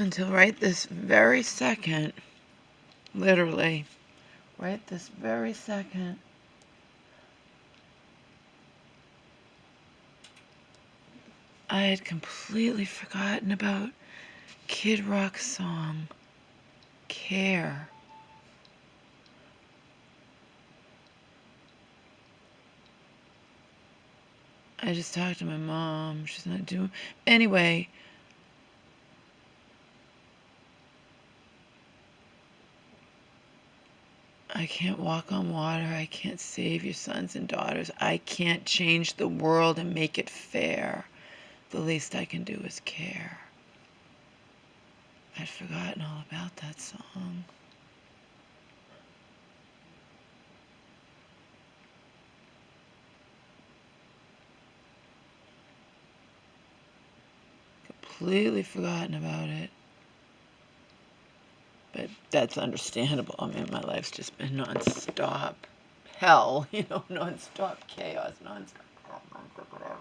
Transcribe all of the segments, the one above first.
until right this very second, literally, right this very second, I had completely forgotten about Kid Rock's song, Care. I just talked to my mom. She's not doing... Anyway, I can't walk on water. I can't save your sons and daughters. I can't change the world and make it fair. The least I can do is care. I'd forgotten all about that song. Completely forgotten about it. But that's understandable. I mean, my life's just been nonstop hell, nonstop chaos, nonstop whatever.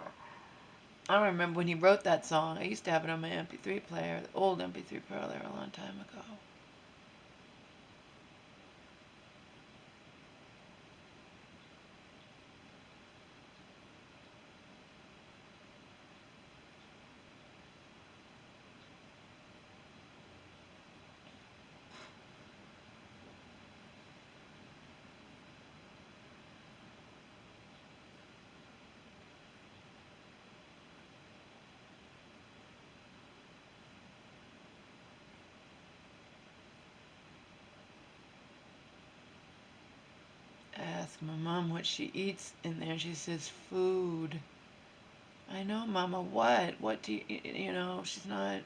I remember when he wrote that song, I used to have it on my MP3 player, the old MP3 player a long time ago. I ask my mom what she eats in there. She says, food. I know, Mama, what? What do you, she's not...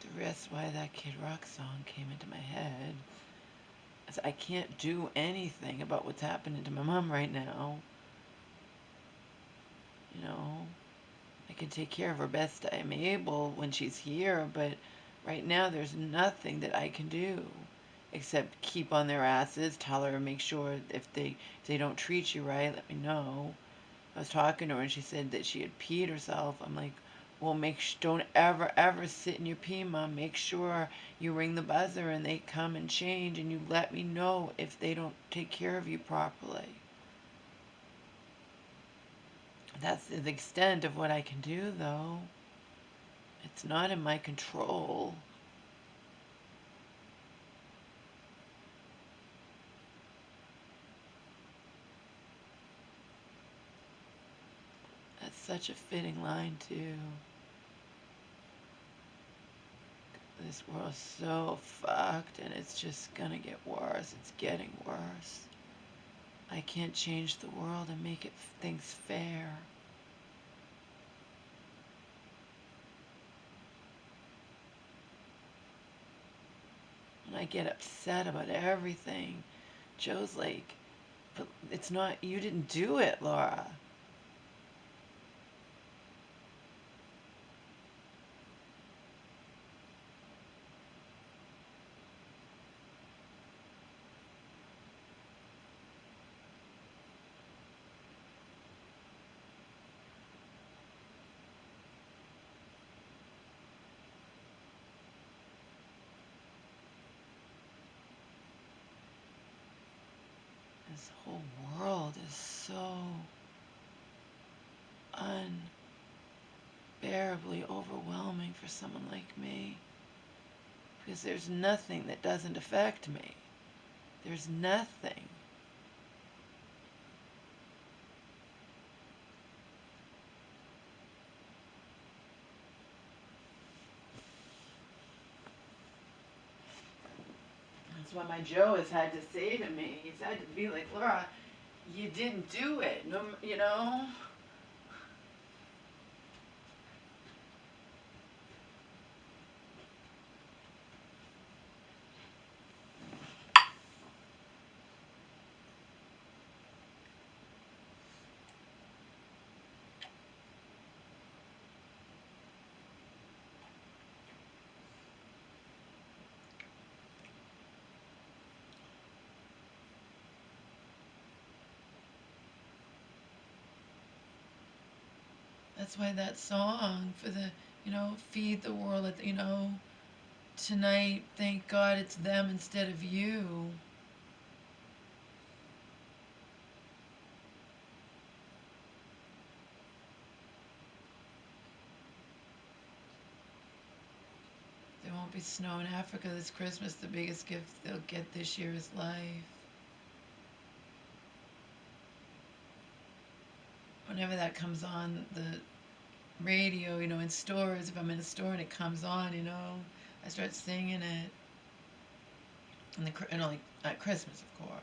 The rest why that Kid Rock song came into my head. I can't do anything about what's happening to my mom right now. I can take care of her best I'm able when she's here, but right now there's nothing that I can do except keep on their asses, tell her, make sure if they don't treat you right, let me know. I was talking to her and she said that she had peed herself. I'm like, well, don't ever sit in your pee, Mom. Make sure you ring the buzzer and they come and change, and you let me know if they don't take care of you properly. That's the extent of what I can do, though. It's not in my control. That's such a fitting line, too. This world's so fucked, and it's just gonna get worse. It's getting worse. I can't change the world and make things fair. And I get upset about everything. Joe's like, but it's not, you didn't do it, Laura. This whole world is so unbearably overwhelming for someone like me. Because there's nothing that doesn't affect me. There's nothing. That's what my Joe has had to say to me. He's had to be like, Laura, you didn't do it. No. That's why that song for the, feed the world, tonight, thank God it's them instead of you. There won't be snow in Africa this Christmas. The biggest gift they'll get this year is life. Whenever that comes on the radio, in stores, if I'm in a store and it comes on, I start singing it. And like at Christmas, of course.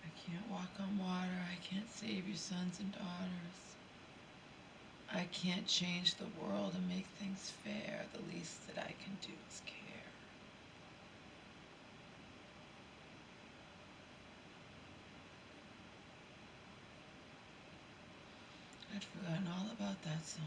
I can't walk on water. I can't save your sons and daughters. I can't change the world and make things fair. The least that I can do is care. I'd forgotten all about that song.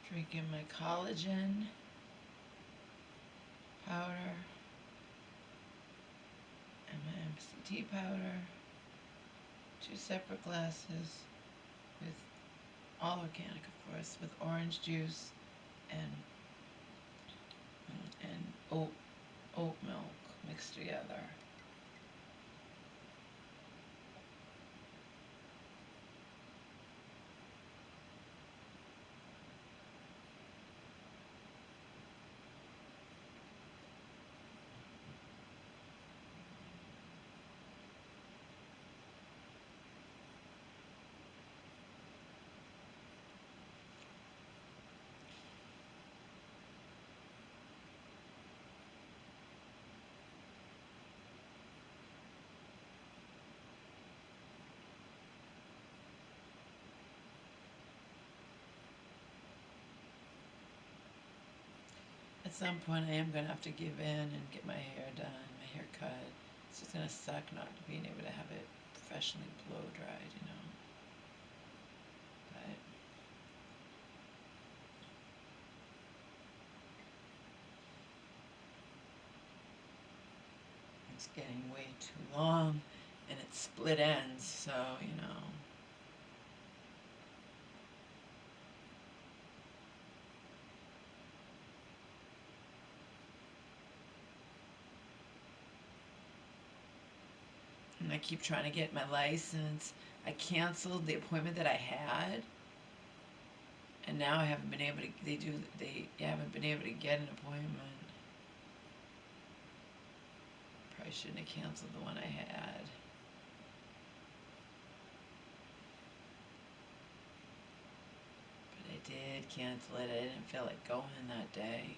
Drinking my collagen powder and my MCT powder. 2 separate glasses with all organic, of course, with orange juice and oat milk mixed together. At some point, I am going to have to give in and get my hair done, my hair cut. It's just going to suck not being able to have it professionally blow dried. But It's getting way too long, and it's split ends, so, you know. And I keep trying to get my license. I canceled the appointment that I had, and now I haven't been able to. They haven't been able to get an appointment. Probably shouldn't have canceled the one I had. But I did cancel it. I didn't feel like going that day.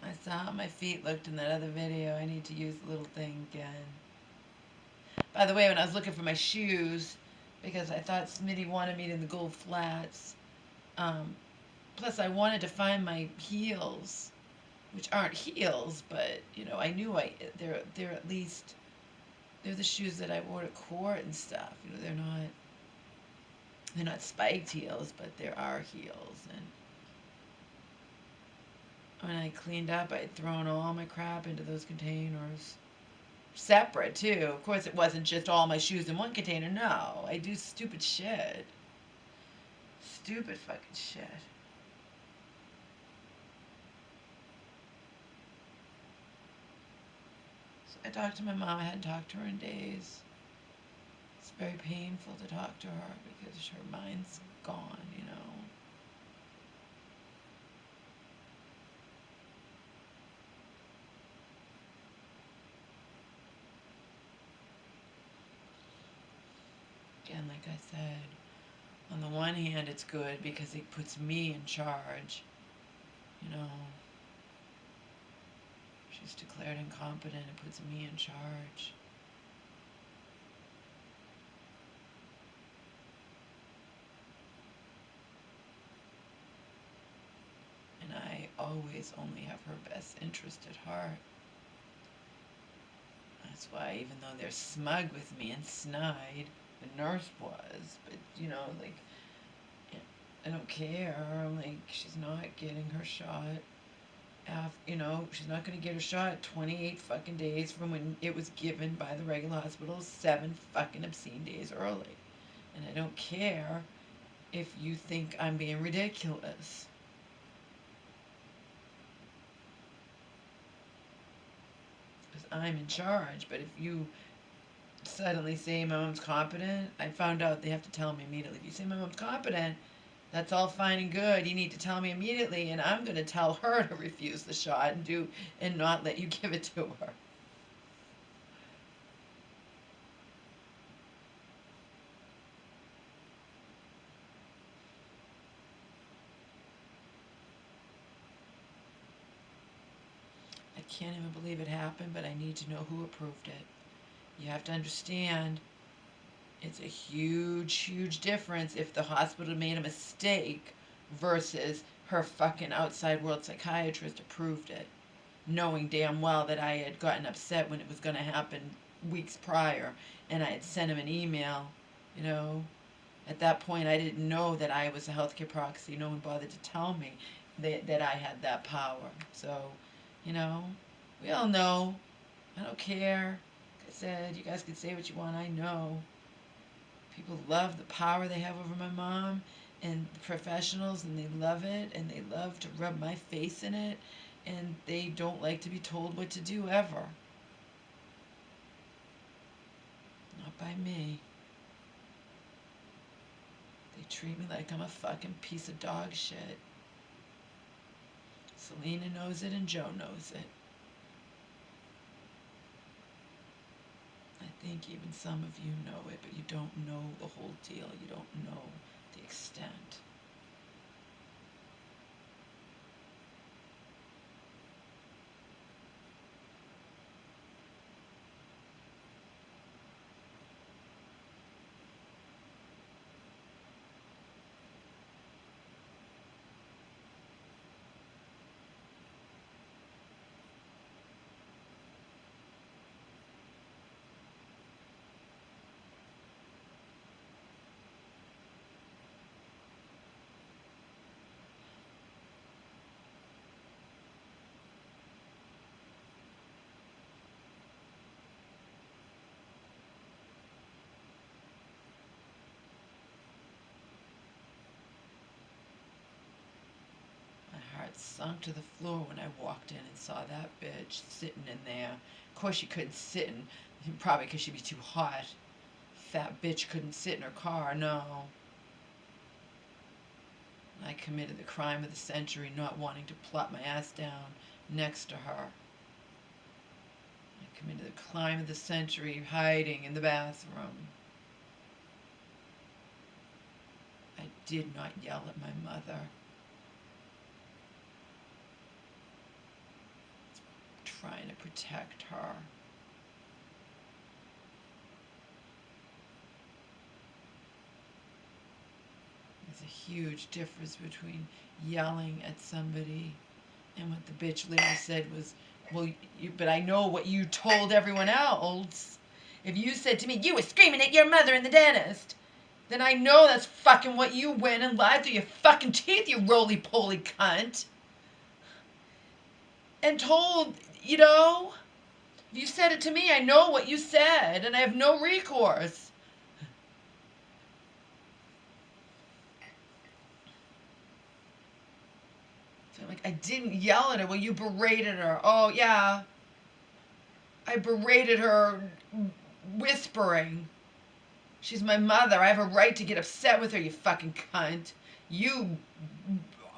I saw how my feet looked in that other video. I need to use the little thing again. By the way, when I was looking for my shoes, because I thought Smitty wanted me in the gold flats, um, plus I wanted to find my heels, which aren't heels, but you know, I knew they're at least they're the shoes that I wore to court and stuff. You know, they're not spiked heels, but there are heels. And when I cleaned up, I'd thrown all my crap into those containers. Separate, too. Of course, it wasn't just all my shoes in one container. No, I do stupid shit. Stupid fucking shit. So I talked to my mom. I hadn't talked to her in days. It's very painful to talk to her because her mind's gone, you know. Again, like I said, on the one hand, it's good because it puts me in charge. You know, she's declared incompetent. It puts me in charge. And I always only have her best interest at heart. That's why, even though they're smug with me and snide, the nurse was, but you know, like, I don't care. Like, she's not getting her shot. You know, she's not going to get her shot 28 fucking days from when it was given by the regular hospital, 7 fucking obscene days early. And I don't care if you think I'm being ridiculous. Because I'm in charge. But if you suddenly say my mom's competent, I found out they have to tell me immediately. If you say my mom's competent, that's all fine and good. You need to tell me immediately, and I'm going to tell her to refuse the shot and not let you give it to her. I can't even believe it happened, but I need to know who approved it. You have to understand, it's a huge, huge difference if the hospital made a mistake versus her fucking outside world psychiatrist approved it, knowing damn well that I had gotten upset when it was going to happen weeks prior, and I had sent him an email, you know. At that point, I didn't know that I was a healthcare proxy. No one bothered to tell me that I had that power. So, you know, We all know. I don't care. Like I said, you guys can say what you want. I know. People love the power they have over my mom and the professionals, and they love it, and they love to rub my face in it, and they don't like to be told what to do ever. Not by me. They treat me like I'm a fucking piece of dog shit. Selena knows it and Joe knows it. I think even some of you know it, but you don't know the whole deal. You don't know the extent. My heart sunk to the floor when I walked in and saw that bitch sitting in there. Of course she couldn't sit in, probably because she'd be too hot. Fat bitch couldn't sit in her car, no. I committed the crime of the century not wanting to plop my ass down next to her. I committed the crime of the century hiding in the bathroom. I did not yell at my mother. Trying to protect her. There's a huge difference between yelling at somebody and what the bitch later said was, well, but I know what you told everyone else. If you said to me, you were screaming at your mother in the dentist, then I know that's fucking what you went and lied through your fucking teeth, you roly-poly cunt. And told, you know, if you said it to me, I know what you said, and I have no recourse. So I'm like, I didn't yell at her. Well, you berated her. Oh, yeah. I berated her whispering. She's my mother. I have a right to get upset with her, you fucking cunt. You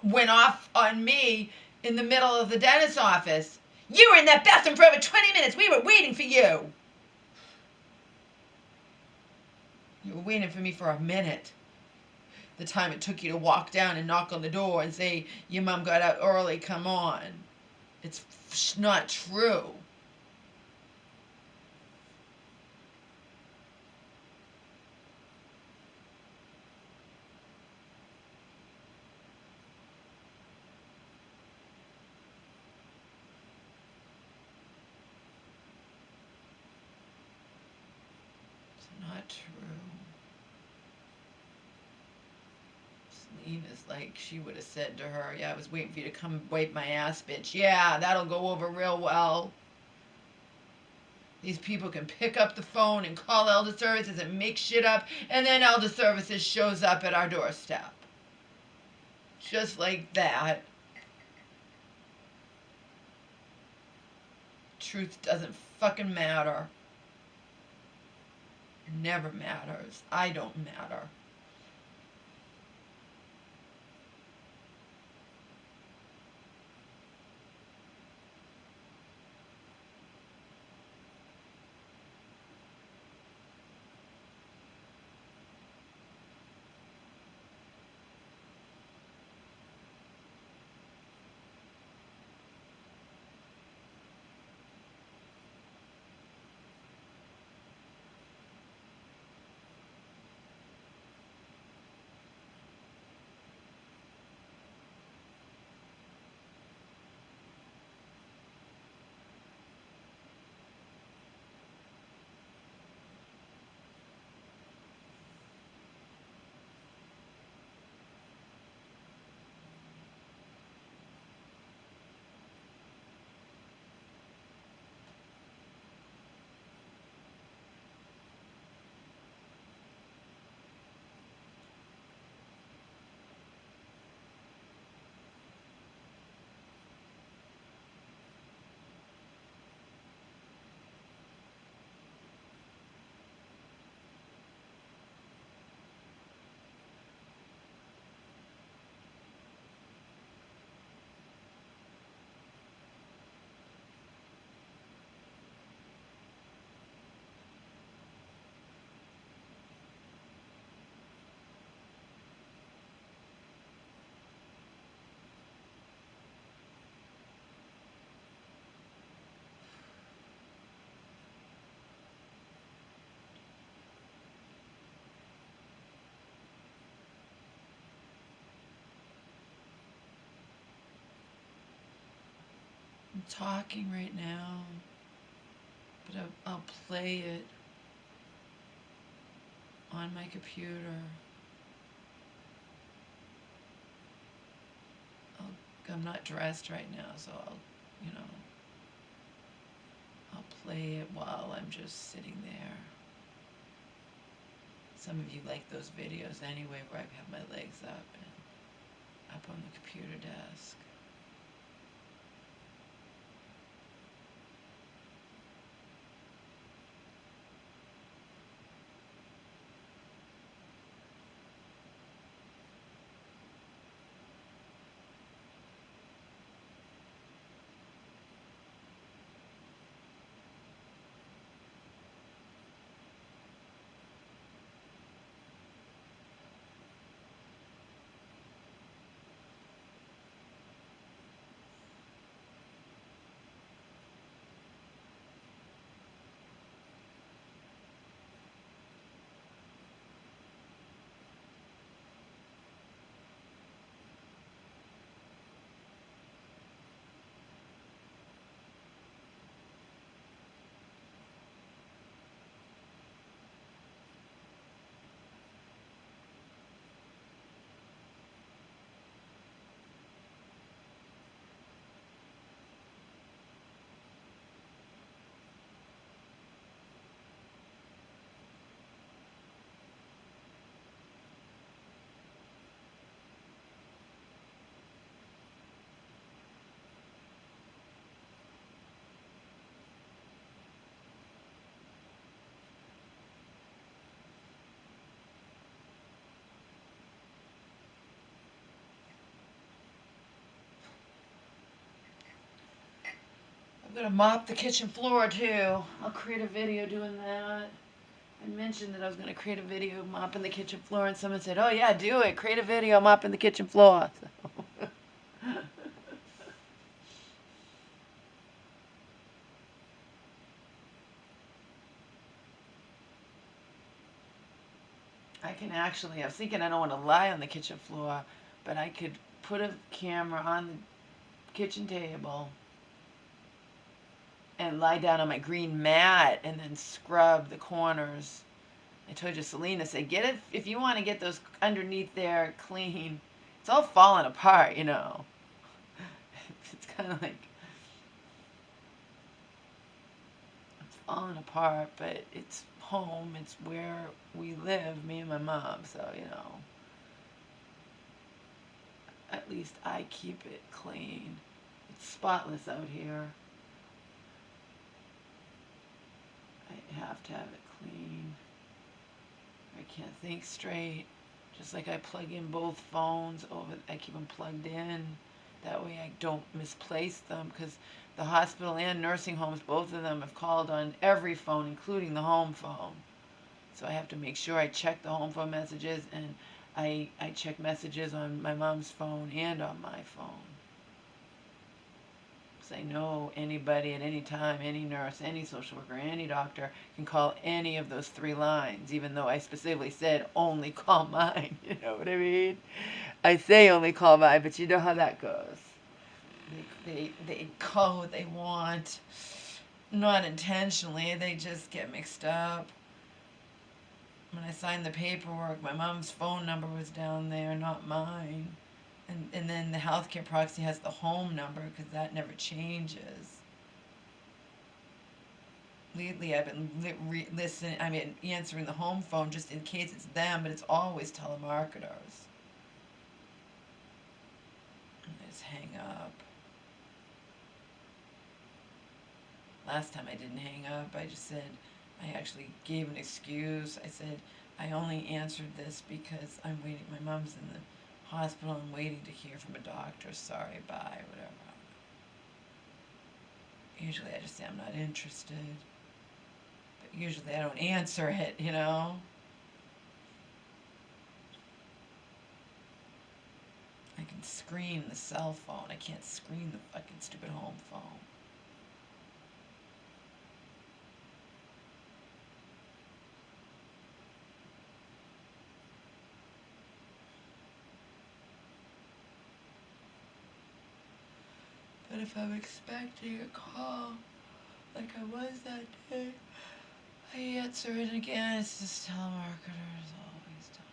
went off on me in the middle of the dentist's office. You were in that bathroom for over 20 minutes. We were waiting for you. You were waiting for me for a minute. The time it took you to walk down and knock on the door and say, your mom got out early, come on. It's not true. Not true. Selena's like, she would have said to her, yeah, I was waiting for you to come wipe my ass, bitch. Yeah, that'll go over real well. These people can pick up the phone and call Elder Services and make shit up, and then Elder Services shows up at our doorstep. Just like that. Truth doesn't fucking matter. Never matters. I don't matter. talking right now, but I'll play it on my computer. I'm not dressed right now, so I'll play it while I'm just sitting there. Some of you like those videos anyway, where I have my legs up and up on the computer desk. I'm gonna mop the kitchen floor too. I'll create a video doing that. I mentioned that I was gonna create a video mopping the kitchen floor, and someone said, "Oh yeah, do it. Create a video mopping the kitchen floor." So. I can actually, I was thinking I don't want to lie on the kitchen floor, but I could put a camera on the kitchen table and lie down on my green mat and then scrub the corners. I told you, Selena said, get it if you want to get those underneath there clean. It's all falling apart, It's kind of like it's falling apart, but it's home. It's where we live, me and my mom. So, at least I keep it clean. It's spotless out here. I have to have it clean. I can't think straight. Just like I plug in both phones I keep them plugged in. That way I don't misplace them, because the hospital and nursing homes, both of them have called on every phone, including the home phone. So I have to make sure I check the home phone messages, and I check messages on my mom's phone and on my phone. Because I know anybody at any time, any nurse, any social worker, any doctor can call any of those 3 lines, even though I specifically said only call mine. You know what I mean? I say only call mine, but you know how that goes. They call what they want, not intentionally. They just get mixed up. When I signed the paperwork, my mom's phone number was down there, not mine. And then the healthcare proxy has the home number, because that never changes. Lately, I've been answering the home phone just in case it's them, but it's always telemarketers. And I just hang up. Last time I didn't hang up. I just said, I actually gave an excuse. I said, I only answered this because I'm waiting. My mom's in the hospital. I'm waiting to hear from a doctor. Sorry, bye, whatever. Usually I just say I'm not interested. But usually I don't answer it, I can screen the cell phone. I can't screen the fucking stupid home phone. But if I'm expecting a call like I was that day, I answer it again. It's just telemarketers, always telemarketers.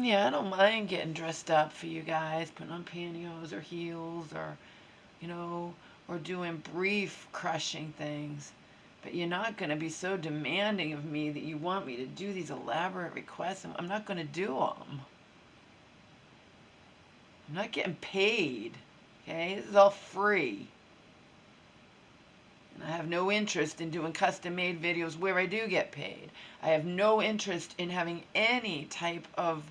Yeah, I don't mind getting dressed up for you guys, putting on pantyhose or heels or, you know, or doing brief crushing things. But you're not going to be so demanding of me that you want me to do these elaborate requests. I'm not going to do them. I'm not getting paid. Okay? This is all free. And I have no interest in doing custom made videos where I do get paid. I have no interest in having any type of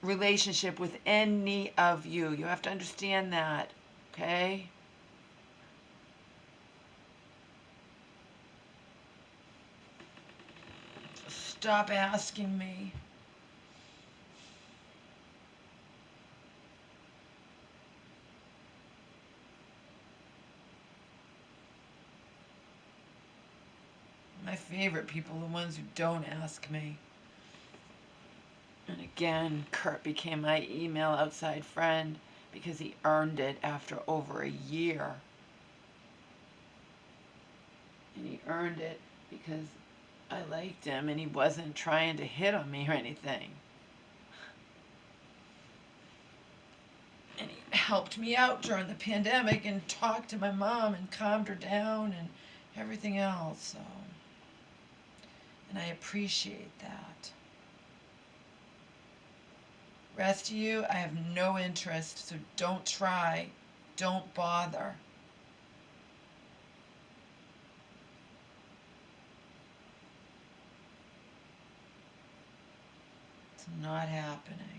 relationship with any of you. You have to understand that. Okay? Stop asking me. My favorite people are the ones who don't ask me. And again, Kurt became my email outside friend because he earned it after over a year. And he earned it because I liked him and he wasn't trying to hit on me or anything. And he helped me out during the pandemic and talked to my mom and calmed her down and everything else. So, and I appreciate that. Rest of you, I have no interest, so don't try. Don't bother. It's not happening.